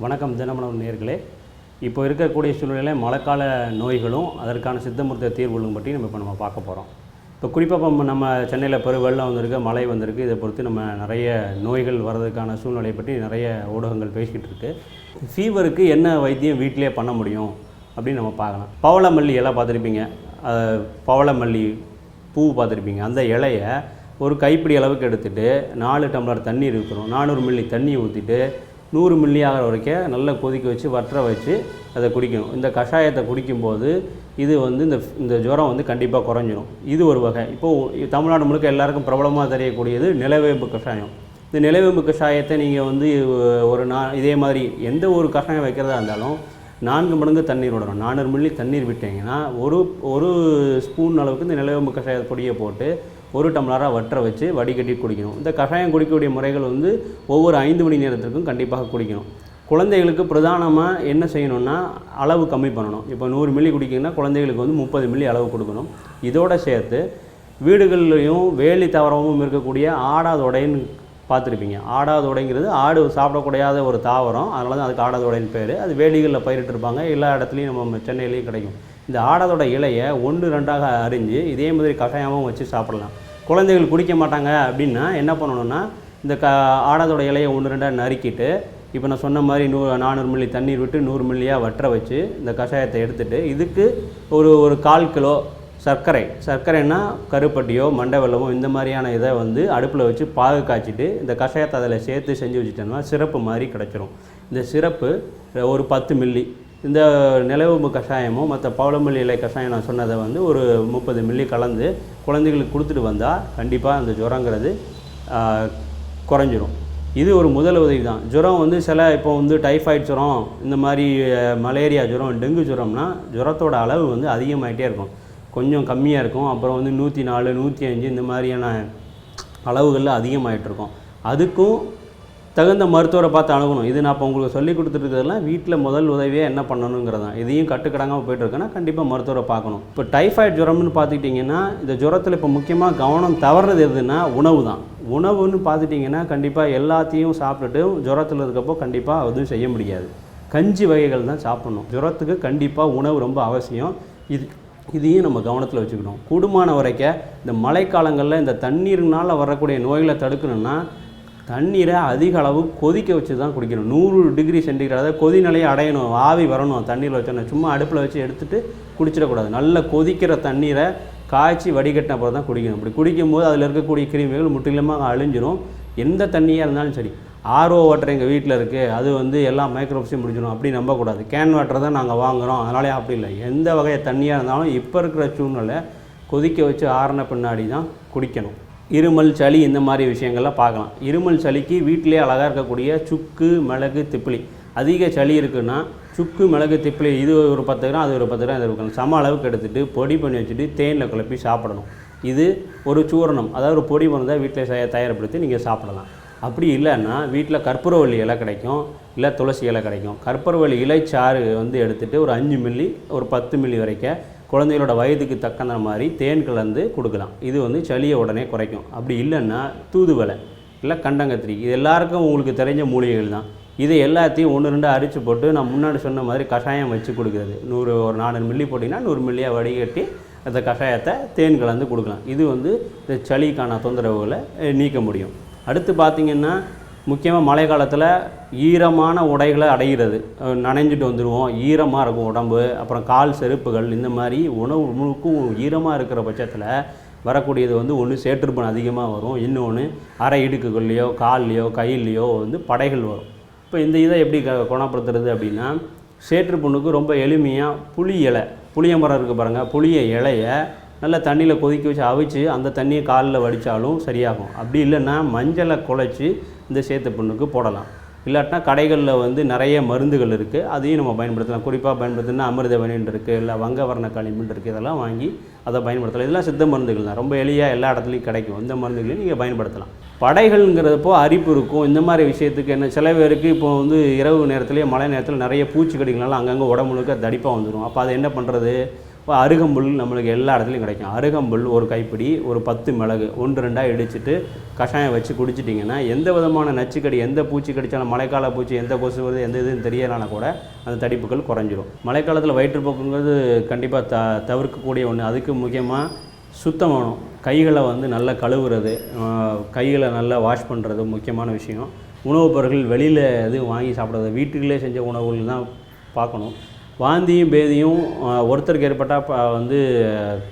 வணக்கம் தினமலர் நேயர்களே. இப்போ இருக்கக்கூடிய சூழ்நிலையில் மழைக்கால நோய்களும் அதற்கான சித்த மருத்துவ தீர்வுகளும் பற்றி நம்ம பார்க்க போகிறோம். இப்போ குறிப்பாக நம்ம சென்னையில் வெள்ளம் வந்திருக்கு, மழை வந்திருக்கு. இதை பொறுத்து நம்ம நிறைய நோய்கள் வர்றதுக்கான சூழ்நிலையை பற்றி நிறைய ஊடகங்கள் பேசிக்கிட்டு இருக்கு. ஃபீவருக்கு என்ன வைத்தியம் வீட்டிலே பண்ண முடியும் அப்படின்னு நம்ம பார்க்கலாம். பவளமல்லி இலை பார்த்துருப்பீங்க, பவளமல்லி பூ பார்த்துருப்பீங்க. அந்த இலையை ஒரு கைப்பிடி அளவுக்கு எடுத்துகிட்டு 4 டம்ளர் தண்ணீர் ஊற்றணும். 400 மில்லி தண்ணி ஊற்றிட்டு 100 மில்லி ஆகிற வரைக்கும் நல்லா கொதிக்க வச்சு வற்ற வச்சு அதை குடிக்கணும். இந்த கஷாயத்தை குடிக்கும்போது இது இந்த ஜுரம் கண்டிப்பாக குறைஞ்சிடும். இது ஒரு வகை. இப்போது தமிழ்நாடு முழுக்க எல்லாருக்கும் பிரபலமாக தெரியக்கூடியது நிலவேம்பு கஷாயம். இந்த நிலவேம்பு கஷாயத்தை நீங்கள் இதே மாதிரி எந்த ஒரு கஷாயம் வைக்கிறதா இருந்தாலும் 4 மடங்கு தண்ணீர் விடணும். 400 மில்லி தண்ணீர் விட்டிங்கன்னா ஒரு ஸ்பூன் அளவுக்கு இந்த நிலவேம்பு கஷாய பொடியை போட்டு 1 டம்ளராக வற்ற வச்சு வடிகட்டி குடிக்கணும். இந்த கஷாயம் குடிக்கக்கூடிய முறைகள் ஒவ்வொரு 5 மணி நேரத்திற்கும் கண்டிப்பாக குடிக்கணும். குழந்தைகளுக்கு பிரதானமாக என்ன செய்யணும்னா அளவு கம்மி பண்ணணும். இப்போ 100 மில்லி குடிக்கிங்கன்னா குழந்தைகளுக்கு 30 மில்லி அளவு கொடுக்கணும். இதோடு சேர்த்து வீடுகள்லையும் வேலி தாவரமும் இருக்கக்கூடிய ஆடாதொடைன்னு பார்த்துருப்பீங்க. ஆடாதொடைங்கிறது ஆடு சாப்பிடக்கூடாத ஒரு தாவரம், அதனால தான் அதுக்கு ஆடாதொடைன்னு பேர். அது வேலிகளில் பயிரிட்டிருப்பாங்க, எல்லா இடத்துலையும் நம்ம சென்னையிலையும் கிடைக்கும். இந்த ஆடாதோட இலையை 1-2ஆக அரிஞ்சு இதே மாதிரி கஷாயமும் வச்சு சாப்பிடலாம். குழந்தைகள் குடிக்க மாட்டாங்க அப்படின்னா என்ன பண்ணணும்னா இந்த ஆடாதோட இலையை 1-2ஆக நறுக்கிட்டு இப்போ நான் சொன்ன மாதிரி 400 மில்லி தண்ணீர் விட்டு 100 மில்லியாக வற்ற வச்சு இந்த கஷாயத்தை எடுத்துகிட்டு இதுக்கு ஒரு 1/4 கிலோ சர்க்கரைன்னா கருப்பட்டியோ மண்டை வெல்லமோ இந்த மாதிரியான இதை அடுப்பில் வச்சு பாகு காய்ச்சிட்டு இந்த கஷாயத்தை அதில் சேர்த்து செஞ்சு வச்சுட்டோம்னா சிரப்பு மாதிரி கிடச்சிரும். இந்த சிரப்பு ஒரு 10 மில்லி, இந்த நிலவேம்பு கஷாயமும் மற்ற பவளமல்லி இலை கஷாயம் நான் சொன்னதை ஒரு 30 மில்லி கலந்து குழந்தைகளுக்கு கொடுத்துட்டு வந்தால் கண்டிப்பாக அந்த ஜுரங்கிறது குறைஞ்சிரும். இது ஒரு முதல் உதவி தான். ஜுரம் இப்போ டைஃபாய்டு ஜுரம், இந்த மாதிரி மலேரியா ஜுரம், டெங்கு ஜுரம்னா ஜுரத்தோட அளவு அதிகமாகிட்டே இருக்கும். கொஞ்சம் கம்மியாக இருக்கும், அப்புறம் 104 105 இந்த மாதிரியான அளவுகளில் அதிகமாகிட்ருக்கும். அதுக்கும் தகுந்த மருத்துவரை பார்த்து அணுகணும். இது நான் இப்போ உங்களுக்கு சொல்லி கொடுத்துருக்கிறதுலாம் வீட்டில் முதல் உதவியாக என்ன பண்ணணுங்கிறது தான். இதையும் கட்டுக்கடங்காமல் போய்ட்டுருக்கேன்னா கண்டிப்பாக மருத்துவரை பார்க்கணும். இப்போ டைஃபாய்டு ஜுரம்னு பார்த்துக்கிட்டிங்கன்னா இந்த ஜுரத்தில் இப்போ முக்கியமாக கவனம் தவறுறது எதுன்னா உணவு தான். உணவுன்னு பார்த்துட்டிங்கன்னா கண்டிப்பாக எல்லாத்தையும் சாப்பிட்டுட்டு ஜுரத்தில் இருக்கப்போ கண்டிப்பாக எதுவும் செய்ய முடியாது. கஞ்சி வகைகள் தான் சாப்பிட்ணும். ஜுரத்துக்கு கண்டிப்பாக உணவு ரொம்ப அவசியம். இதையும் நம்ம கவனத்தில் வச்சுக்கணும். கூடுமான வரைக்கும் இந்த மழைக்காலங்களில் இந்த தண்ணீர்னால் வரக்கூடிய நோய்களை தடுக்கணும்னா தண்ணீரை அதிக அளவு கொதிக்க வச்சு தான் குடிக்கணும். 100 டிகிரி சென்டிகிரேட், அதாவது கொதிநிலையை அடையணும், ஆவி வரணும். தண்ணீரில் வச்சோன்னா சும்மா அடுப்பில் வச்சு எடுத்துகிட்டு குடிச்சிடக்கூடாது. நல்ல கொதிக்கிற தண்ணீரை காய்ச்சி வடிகட்டின அப்புறம் தான் குடிக்கணும். இப்படி குடிக்கும்போது அதில் இருக்கக்கூடிய கிருமிகள் முற்றிலுமாக அழிஞ்சிரும். எந்த தண்ணியாக இருந்தாலும் சரி. ஆர்ஓ வாட்டர் எங்கள் வீட்டில் இருக்குது, அது எல்லா மைக்ரோப்ஸையும் முடிஞ்சிடும் அப்படி நம்பக்கூடாது. கேன் வாட்டர் தான் நாங்கள் வாங்குகிறோம் அதனாலே அப்படி இல்லை. எந்த வகை தண்ணியாக இருந்தாலும் இப்போ இருக்கிற சூழ்நிலை கொதிக்க வச்சு ஆறின பின்னாடி தான் குடிக்கணும். இருமல் சளி இந்த மாதிரி விஷயங்கள்லாம் பார்க்கலாம். இருமல் சளிக்கு வீட்டிலே அழகாக இருக்கக்கூடிய சுக்கு மிளகு திப்பிலி. அதிக சளி இருக்குன்னா சுக்கு மிளகு திப்பிலி இது ஒரு 10 கிராம், அது ஒரு 10 கிராம் இருக்கணும். சம அளவுக்கு எடுத்துகிட்டு பொடி பண்ணி வச்சுட்டு தேனில் குழப்பி சாப்பிடணும். இது ஒரு சூரணம், அதாவது ஒரு பொடி மருந்தை வீட்டில் தயார்படுத்தி நீங்கள் சாப்பிடலாம். அப்படி இல்லைன்னா வீட்டில் கற்பூரவள்ளி இலை கிடைக்கும், இல்லை துளசி இலை கிடைக்கும். கற்பூரவள்ளி இலைச்சாறு எடுத்துகிட்டு ஒரு 5 மில்லி ஒரு 10 மில்லி வரைக்கும் குழந்தைகளோட வயதுக்கு தக்கன மாதிரி தேன் கலந்து கொடுக்கலாம். இது சளியை உடனே குறைக்கும். அப்படி இல்லைன்னா தூதுவளை இல்லை கண்டங்கத்திரி, இது எல்லாருக்கும் உங்களுக்கு தெரிஞ்ச மூலிகைகள் தான். இதை எல்லாத்தையும் 1-2 அரிச்சு போட்டு நான் முன்னாடி சொன்ன மாதிரி கஷாயம் வச்சு கொடுக்குறது. ஒரு 400 மில்லி போட்டிங்கன்னா 100 மில்லியாக வடிகட்டி அந்த கஷாயத்தை தேன் கலந்து கொடுக்கலாம். இது இந்த சளிக்கான தொந்தரவுகளை நீக்க முடியும். அடுத்து பார்த்திங்கன்னா முக்கியமாக மழை காலத்தில் ஈரமான உடைகளை அடைகிறது. நனைஞ்சிட்டு வந்துடுவோம், ஈரமாக இருக்கும் உடம்பு, அப்புறம் கால் செருப்புகள், இந்த மாதிரி உணவு முழுக்கும் ஈரமாக இருக்கிற பட்சத்தில் வரக்கூடியது ஒன்று சேற்றுப்பண் அதிகமாக வரும். இன்னொன்று அரை இடுக்குகள்லையோ கால்லையோ கையிலையோ படைகள் வரும். இப்போ இந்த இதை எப்படி குணப்படுத்துறது அப்படின்னா சேற்றுப்புண்ணுக்கு ரொம்ப எளிமையாக புளிய மரம் இருக்குது பாருங்கள், புளிய இலையை நல்லா தண்ணியில் கொதிக்க வச்சு அவிச்சு அந்த தண்ணியை காலில் வடித்தாலும் சரியாகும். அப்படி இல்லைன்னா மஞ்சளை குழைச்சி இந்த சேத்துப்புண்ணுக்கு போடலாம். இல்லாட்டினா கடைகளில் நிறைய மருந்துகள் இருக்குது, அதையும் நம்ம பயன்படுத்தலாம். குறிப்பாக பயன்படுத்தினா அமிர்தவனின் இருக்குது, இல்லை வங்கவர்ண களிமண் இருக்குது, இதெல்லாம் வாங்கி அதை பயன்படுத்தலாம். இதெல்லாம் சித்த மருந்துகள் தான், ரொம்ப எளியாக எல்லா இடத்துலையும் கிடைக்கும். இந்த மருந்துகளையும் நீங்கள் பயன்படுத்தலாம். படைகள்ங்கிறப்போ அரிப்பு இருக்கும். இந்த மாதிரி விஷயத்துக்கு என்ன சில பேருக்கு இப்போ இரவு நேரத்துலேயே மழை நேரத்தில் நிறைய பூச்சிக்கடிகள்னால அங்கங்கே உடம்புக்கு தடிப்பாக வந்துடும். அப்போ அதை என்ன பண்ணுறது, இப்போ அருகம்புல் நம்மளுக்கு எல்லா இடத்துலையும் கிடைக்கும். அருகம்புல் ஒரு கைப்பிடி, ஒரு 10 மிளகு 1 2 இடிச்சிட்டு கஷாயம் வச்சு குடிச்சிட்டிங்கன்னா எந்த விதமான நச்சுக்கடி, எந்த பூச்சி கடித்தாலும், மழைக்கால பூச்சி எந்த கொசு வருது எந்த இதுன்னு தெரியலனா கூட அந்த தடிப்புகள் குறைஞ்சிரும். மழைக்காலத்தில் வயிற்றுப்போக்குங்கிறது கண்டிப்பாக தவிர்க்கக்கூடிய ஒன்று. அதுக்கு முக்கியமாக சுத்தம் வேணும். கைகளை வந்து நல்லா கழுவுறது, கைகளை நல்லா வாஷ் பண்ணுறது முக்கியமான விஷயம். உணவுப் பொருட்கள் வெளியில் எதுவும் வாங்கி சாப்பிட்றது, வீட்டுக்குள்ளே செஞ்ச உணவுகள் தான் பார்க்கணும். வாந்தியும் பேதியும் ஒருத்தருக்கு ஏற்பட்டால் வந்து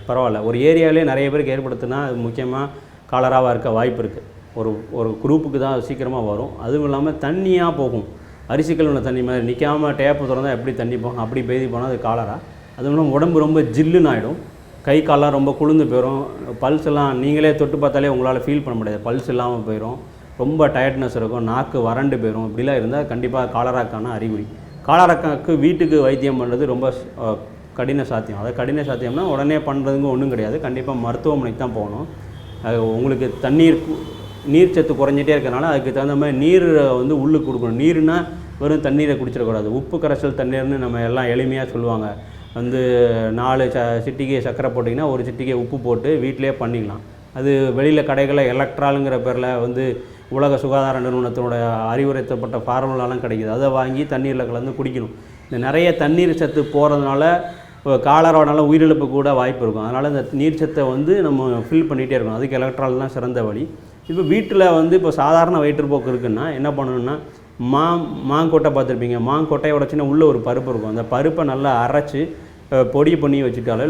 பரவாயில்ல, ஒரு ஏரியாவிலே நிறைய பேருக்கு ஏற்படுத்துனா அது முக்கியமாக காலராவாக இருக்க வாய்ப்பு இருக்குது. ஒரு குரூப்புக்கு தான் சீக்கிரமாக வரும். அதுவும் இல்லாமல் தண்ணியாக போகும். அரிசி கழுவின தண்ணி மாதிரி நிற்காமல் டேப்பு திறந்தால் எப்படி தண்ணி போகும், அப்படி பேதி போனால் அது காலரா. அதுவும் இல்லாமல் உடம்பு ரொம்ப ஜில்லுன்னு ஆகிடும். கை காலெலாம் ரொம்ப குளிர்ந்து போயிடும். பல்ஸ் எல்லாம் நீங்களே தொட்டு பார்த்தாலே உங்களால் ஃபீல் பண்ண முடியாது. பல்ஸ் இல்லாமல் போயிடும். ரொம்ப டயர்ட்னஸ் இருக்கும். நாக்கு வறண்டு போயிடும். இப்படிலாம் இருந்தால் கண்டிப்பாக காலராக்கான அறிகுறி. காலராக்காக்கு வீட்டுக்கு வைத்தியம் பண்ணுறது ரொம்ப கடின சாத்தியம். அதாவது கடின சாத்தியம்னா உடனே பண்ணுறதுங்க ஒன்றும் கிடையாது. கண்டிப்பாக மருத்துவமனைக்கு தான் போகணும். உங்களுக்கு நீர்ச்சத்து குறைஞ்சிட்டே இருக்கிறனால அதுக்கு தகுந்த மாதிரி நீர் வந்து உள்ளுக்கு கொடுக்கணும். நீர்னா வெறும் தண்ணீரை குடிச்சிடக்கூடாது. உப்பு கரைசல் தண்ணீர்னு நம்ம எல்லாம் எளிமையாக சொல்லுவாங்க. வந்து 4 சிட்டிகை சர்க்கரை போட்டிங்கன்னா 1 சிட்டிகை உப்பு போட்டு வீட்டிலே பண்ணிக்கலாம். அது வெளியில் கடைகளில் எலக்ட்ராலுங்கிற பேரில் வந்து உலக சுகாதார நிறுவனத்தினோட அறிவுரைத்தப்பட்ட ஃபார்முலாலாம் கிடைக்கிது. அதை வாங்கி தண்ணீரில் கலந்து குடிக்கணும். இந்த நிறைய தண்ணீர் சத்து போகிறதுனால காலரானால உயிரிழப்பு கூட வாய்ப்பு இருக்கும். அதனால் இந்த நீர் சத்தை வந்து நம்ம ஃபில் பண்ணிகிட்டே இருக்கணும். அதுக்கு எலக்ட்ரால் தான் சிறந்த வழி. இப்போ வீட்டில் வந்து இப்போ சாதாரண வயிற்றுப்போக்கு இருக்குன்னா என்ன பண்ணணும்னா, மாங்கொட்டை பார்த்துருப்பீங்க. மாங்கொட்டையோட சின்ன உள்ளே ஒரு பருப்பு இருக்கும். அந்த பருப்பை நல்லா அரைச்சி பொடி பண்ணி வச்சுட்டாலும்